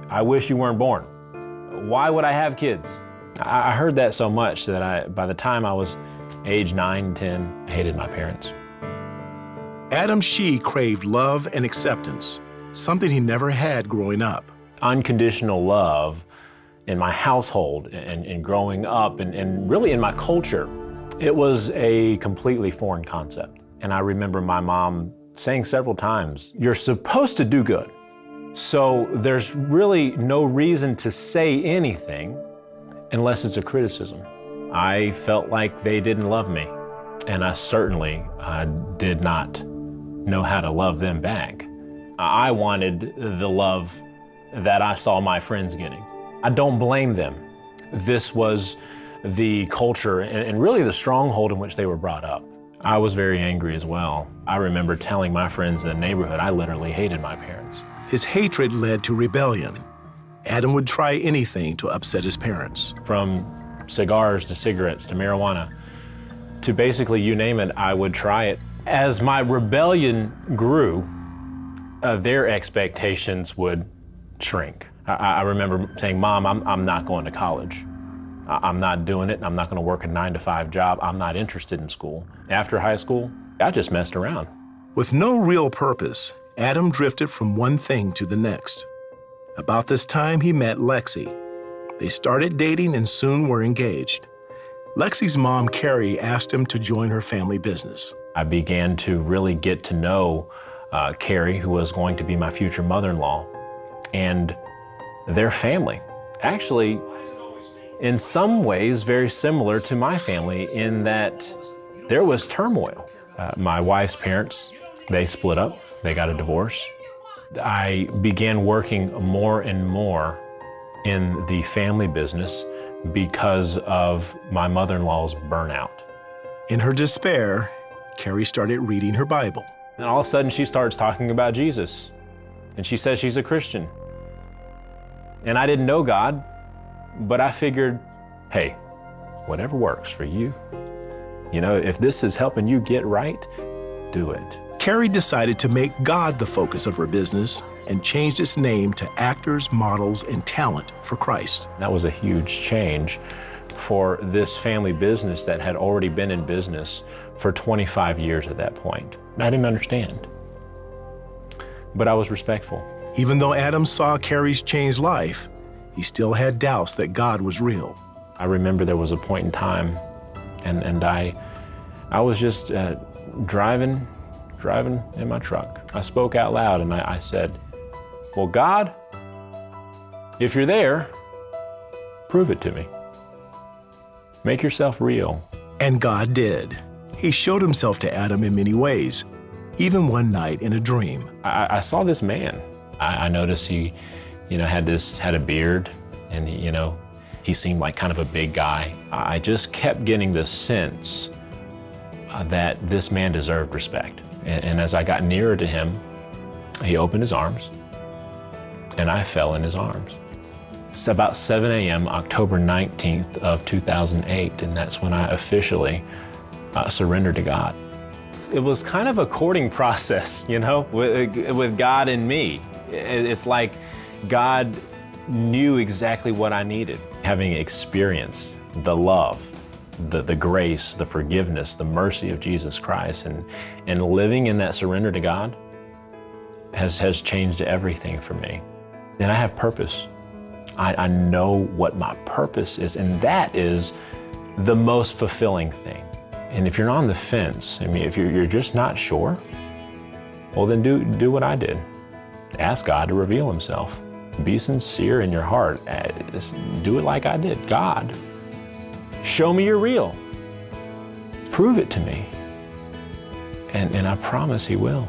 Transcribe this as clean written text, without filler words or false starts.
I wish you weren't born. Why would I have kids? I heard that so much that by the time I was age 9, 10, I hated my parents. Adam Shee craved love and acceptance, something he never had growing up. Unconditional love in my household and growing up and really in my culture, it was a completely foreign concept. And I remember my mom saying several times, "You're supposed to do good." So there's really no reason to say anything unless it's a criticism. I felt like they didn't love me, and I certainly did not know how to love them back. I wanted the love that I saw my friends getting. I don't blame them. This was the culture and really the stronghold in which they were brought up. I was very angry as well. I remember telling my friends in the neighborhood I literally hated my parents. His hatred led to rebellion. Adam would try anything to upset his parents. From cigars to cigarettes to marijuana to basically you name it, I would try it. As my rebellion grew, their expectations would shrink. I remember saying, "Mom, I'm not going to college. I'm not doing it. I'm not going to work a 9-to-5 job. I'm not interested in school." After high school, I just messed around. With no real purpose, Adam drifted from one thing to the next. About this time, he met Lexi. They started dating and soon were engaged. Lexi's mom, Carrie, asked him to join her family business. I began to really get to know Carrie, who was going to be my future mother-in-law, and their family. Actually, in some ways, very similar to my family in that there was turmoil. My wife's parents, they split up. They got a divorce. I began working more and more in the family business because of my mother-in-law's burnout. In her despair, Carrie started reading her Bible. And all of a sudden, she starts talking about Jesus. And she says she's a Christian. And I didn't know God, but I figured, hey, whatever works for you. You know, if this is helping you get right, do it. Carrie decided to make God the focus of her business and changed its name to Actors, Models, and Talent for Christ. That was a huge change for this family business that had already been in business for 25 years at that point. And I didn't understand, but I was respectful. Even though Adam saw Carrie's changed life, he still had doubts that God was real. I remember there was a point in time, and I was just driving in my truck. I spoke out loud and I said, "Well, God, if you're there, prove it to me. Make yourself real." And God did. He showed himself to Adam in many ways, even one night in a dream. I saw this man. I noticed he, had a beard, and he seemed like kind of a big guy. I just kept getting this sense that this man deserved respect. And as I got nearer to him, he opened his arms, and I fell in his arms. It's about 7 a.m., October 19th of 2008, and that's when I officially surrendered to God. It was kind of a courting process, with God and me. It's like God knew exactly what I needed. Having experienced the love, the grace, the forgiveness, the mercy of Jesus Christ, and living in that surrender to God has changed everything for me. And I have purpose. I know what my purpose is, and that is the most fulfilling thing. And if you're on the fence, if you're just not sure, well then do what I did. Ask God to reveal himself. Be sincere in your heart. Just do it like I did. God, show me you're real. Prove it to me. And I promise he will.